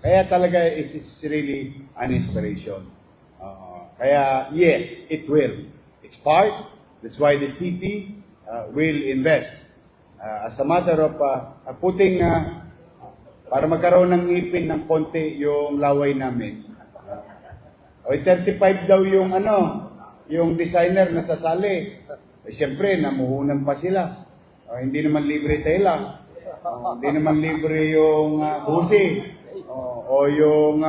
Kaya talaga it is really an inspiration. Kaya yes, it will. It's part. That's why the city will invest. As a matter of putting, para magkaroon ng ngipin ng konti yung laway namin. 35 daw yung yung designer na sasali. Siyempre, namuhunan pa sila. Hindi naman libre tela. Hindi naman libre yung busi. O yung,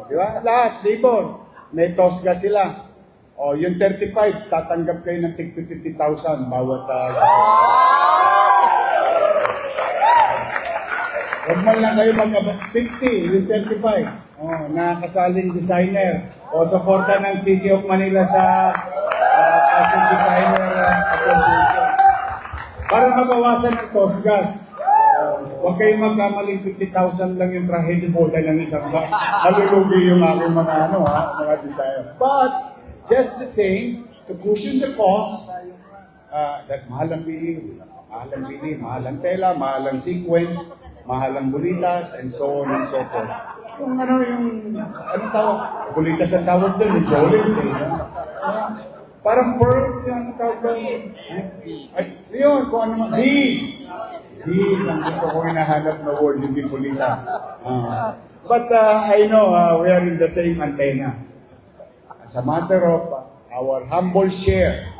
di ba? Lahat, labor. May tosga sila. O yung 35, tatanggap kayo ng tig 50,000 bawat Huwag man lang kayo mag-abot 50, yung 35. Nakasaling designer. O suporta ng City of Manila sa Fashion Designer Association. Para mabawasan ng tosgas. Huwag kayong magkamaling 50,000 lang yung trahe de boda ng isang ba. Malulugi yung aking mga designer. But, just the same, to cushion the cost, that mahal ang bili, mahal ang tela, mahal ang sequence, mahal ang bulitas, and so on and so forth. Yung tawag? Bulitas ang tawag doon, yung Jolens parang pearl, yung tawag doon. Yun, kung ano man. Beads! Beads, ang gusto ko hinahanap na word, yung bulitas. But I know we are in the same antenna. As a matter of our humble share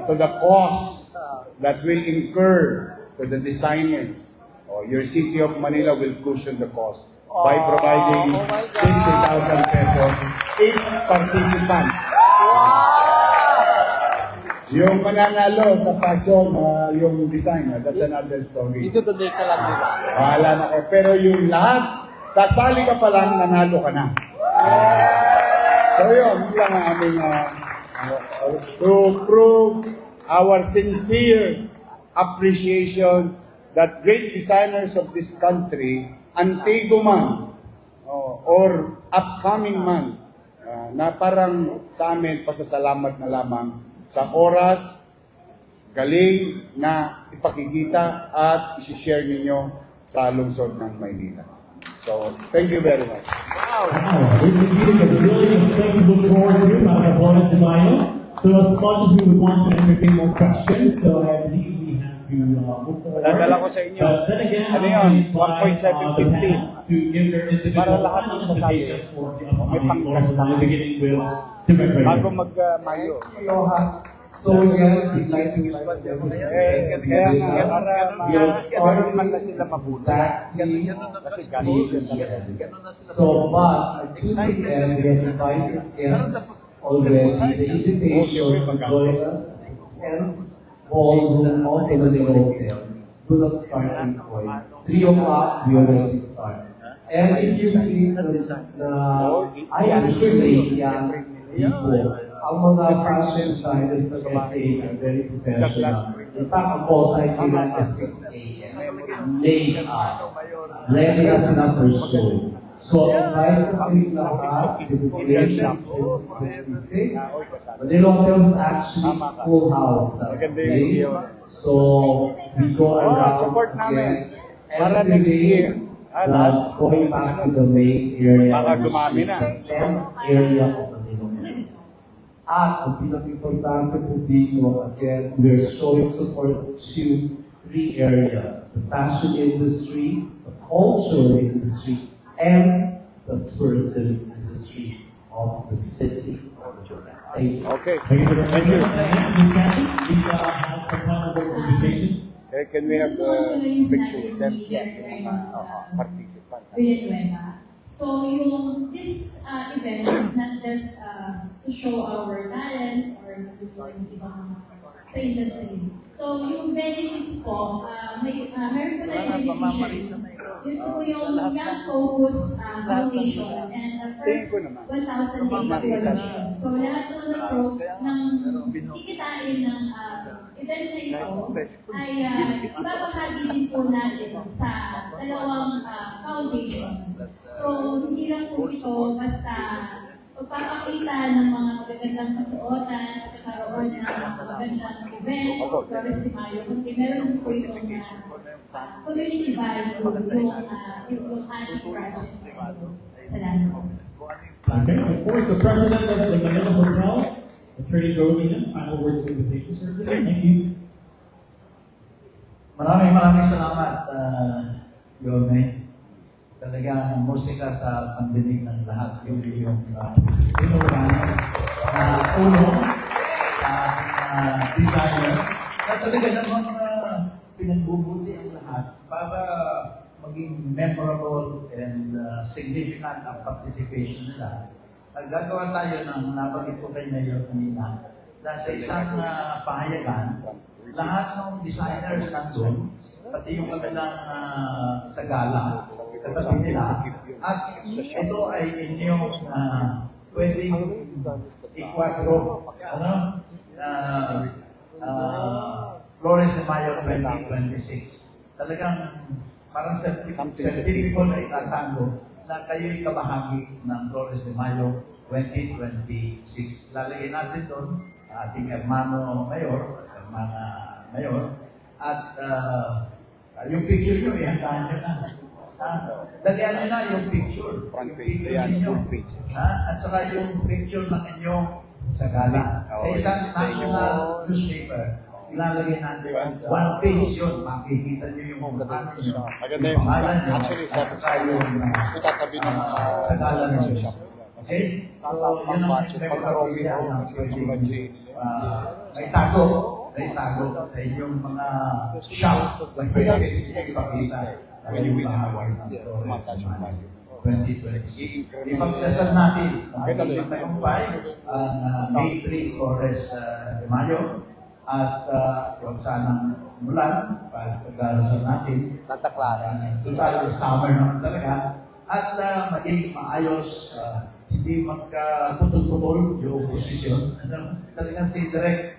to the cost that will incur to the designers, your City of Manila will cushion the cost by providing 50,000 pesos each participants. Yung mananalo sa passion, yung designer, that's another story. Ito-donate ka lang, di ba? Bahala na kayo. Pero yung lahat, sasali ka pa lang, nanalo ka na. So yun lang ang aming to prove our sincere appreciation that great designers of this country, antigo man or upcoming man, na parang sa amin pasasalamat na lamang sa oras, galing na ipakikita at isi-share ninyo sa lungsod ng Maynila. So, thank you very much. This is a really place to look forward to, para bonus de Mayo. So as much as we would want to entertain more questions, so I believe we have to move forward. Dadala ko sa inyo. But then again, Ano yun? 1.750. to give their individual Para lahat ng sasabi. invitation for the upcoming May pangkas course, na. beginning with Timber Bago mag-Mayo. So again, we'd like to respect Kaya nga, para starting man na sila mabuti. exactly Kasi gasos yun talaga. So, but at 2 p.m. we have invited guests already. The invitation to join us and ballroom of the Manila Hotel do not start in 3 o'clock, we already start. And if you think I actually young people, ang mga fashion designers ng FA are very professional. In fact, ang call time nila is 6 a.m. Late up. Ready na sila for show. So, invite ko kayo lahat. This is Station 2026. Manila Hotel is actually full house. Okay? So, we go around again every day. Going back to the main area, which is the 10th area of Manila. At ang pinag-importante po dito, again, we're showing support to 3 areas. The fashion industry, the cultural industry, and the tourism industry of the city. Thank you. Okay. Thank you. Thank you. Ms. Kathy, please have some final words of invitation. Can we have picture with them? Participant. Villanueva. So this event is not just to show our talents or yung ibang sa industry. So yung benefits po, meron po tayong beneficiary. Yun po yung Young Focus Foundation and the first 1,000 days coalition. So lahat po ng kikitain ng event na ito ay ibabahagi din po natin sa dalawang foundation. So hindi lang po ito basta pagpapakita ng mga magagandang kasuotan, pagkakaroon ng magandang event, Flores de Mayo, kundi meron po itong community value yung ating project. Salamat. Okay, of course, the president of the Manila Hotel, Attorney Joe Lina, final words of invitation, sir. Thank you. Maraming salamat, Yorme. Talagang musika sa pandinig ng lahat yung tinulungan na tulong sa designers na talaga namang pinagbubuti ang lahat para maging memorable and significant ang participation nila. Naggagawa tayo ng nabanggit ko kay Mayor kanina na sa isang pahayagan, lahat ng designers nandun, pati yung kanilang sa gala, katabi nila. At ito ay inyong pwedeng ikwatro, Flores de Mayo 2026. Talagang parang certificate na itatango na kayo'y kabahagi ng Flores de Mayo 2026. Lalagay natin doon ating hermano mayor, at yung picture nyo, ihandaan nyo na. Dalian nyo na yung picture. Front page, full page. At saka yung picture ng inyong sa gala. Sa isang national newspaper, ilalagay natin one page yun. Makikita nyo yung pangalan nyo. Maganda yung Actually, sa yung itatabi ng sa gala nyo. Okay? So, yun ang memorabilia na pwedeng may tago sa inyong mga shops. Pwede ipakita. Yung bahagi ng Flores de Mayo 2026. Ipagdasal natin ang ating tagumpay ang May 3 Flores de Mayo at huwag sanang mulan pagdarasal natin. Santa Clara. Total summer naman talaga at maging maayos, hindi magkaputol-putol yung posisyon. Talagang si Direk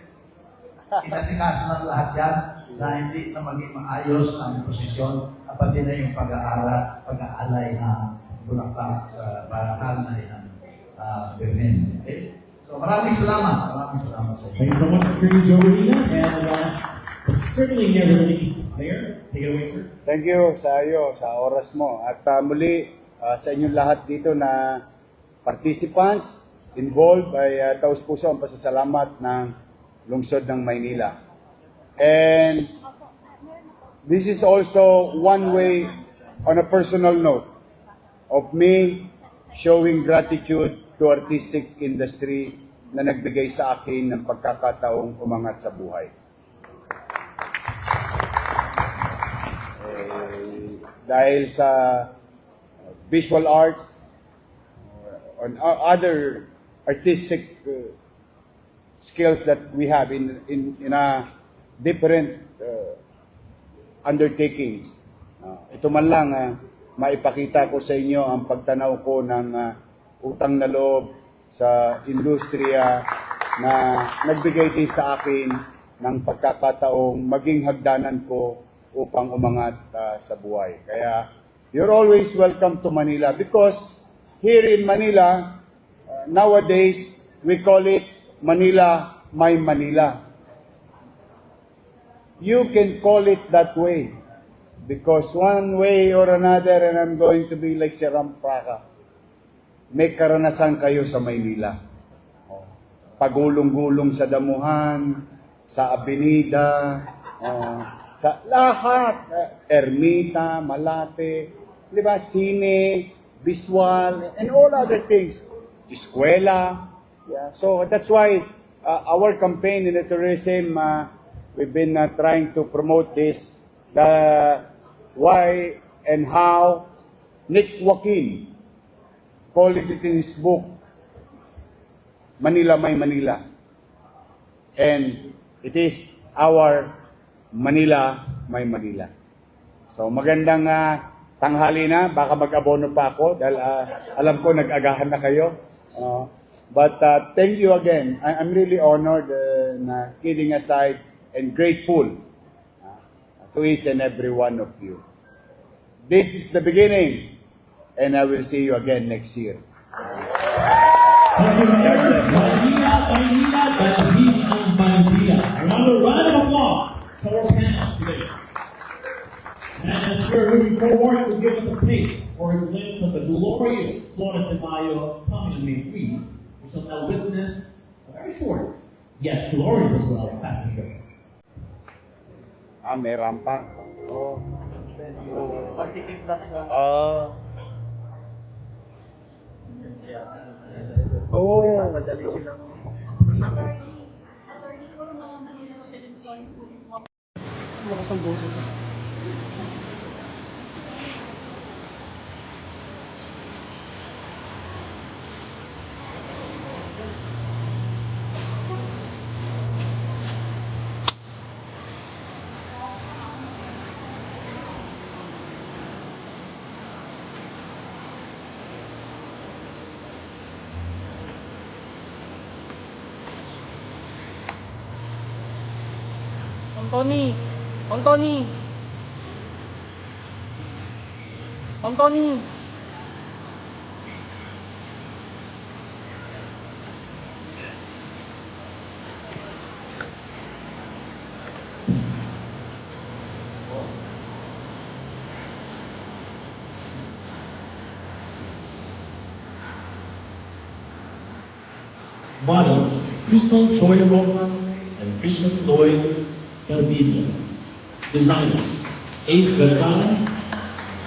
inasikaso ng lahat yan na hindi na maging maayos ang posisyon pati na yung pag-aalay na bulaklak sa bahal na ng Berlin. Okay? So maraming salamat sa inyo. Thank you so much, Attorney Joe Lina. And last, but certainly never the least, Mayor, take it away, sir. Thank you sa oras mo. At muli, sa inyong lahat dito na participants involved ay taos puso ang pasasalamat ng lungsod ng Maynila. And this is also one way, on a personal note, of me showing gratitude to artistic industry na nagbigay sa akin ng pagkakataong umangat sa buhay. Dahil sa visual arts, on other artistic skills that we have in a different undertakings. Ito man lang, maipakita ko sa inyo ang pagtanaw ko ng utang na loob sa industriya na nagbigay din sa akin ng pagkakataong maging hagdanan ko upang umangat sa buhay. Kaya, you're always welcome to Manila because here in Manila, nowadays, we call it Manila, my Manila. You can call it that way because one way or another, and I'm going to be like si Rampraka, may karanasan kayo sa Maynila. Pagulong-gulong sa damuhan, sa abenida, sa lahat, Ermita, Malate, di ba, sine, visual, and all other things. Eskwela. Yeah. So that's why our campaign in the tourism we've been trying to promote this, the why and how Nick Joaquin called it in his book, Manila May Manila. And it is our Manila May Manila. So magandang tanghali na, baka mag-abono pa ako dahil alam ko nag-agahan na kayo. But thank you again. I'm really honored, na kidding aside, and grateful to each and every one of you. This is the beginning, and I will see you again next year. Thank you, Mayor. Manila, Manila, Banhin ang Manila. Another round of applause to our panel today. And as we're moving forward to give us a taste or a glimpse of the glorious Flores de Mayo coming on May 3, we shall now witness a very short, yet glorious as well, fashion show. May rampa. Pagtikim lang na. Madali silang. Tony! Tony! Tony! Models, Crystal Joy Rofa and Christian Lloyd Calvillo. Designers, Ace Vergara,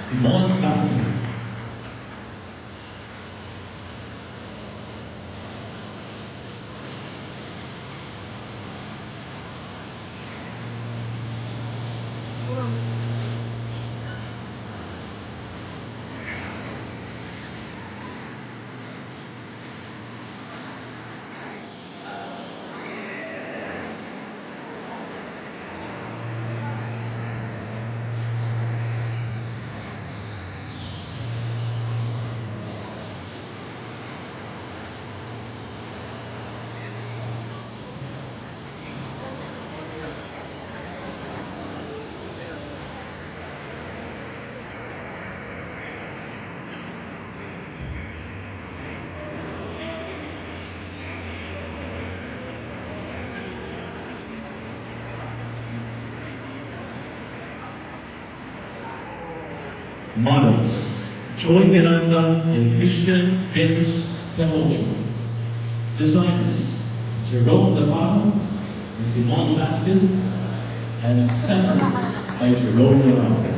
Simon Cáceres. Models, Joy Miranda and Christian Vince Pelocho. Designers, Jerome Navarro and Simon Vasquez, and accessories by Jerome Navarro.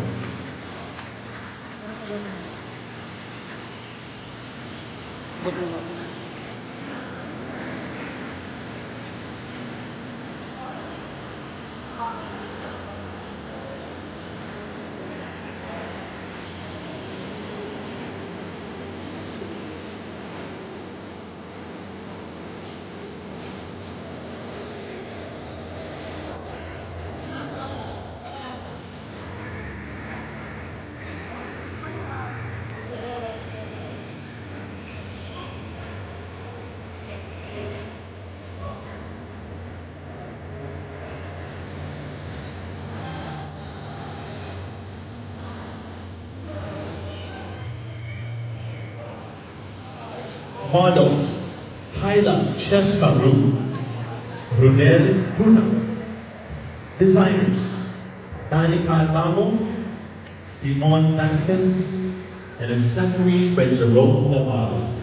Models, Kyla Chesparu, Runel Puna. Designers, Danica Alamo, Simon Vasquez, and accessories by Jerome Navarro.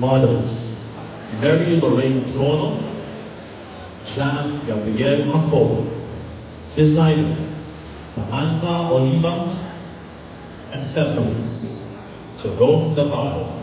Models: Mary Lorraine Trono, Jan Gabriel Jacobo. Designer: Samantha Oliva. Accessories: Jerome Navarro.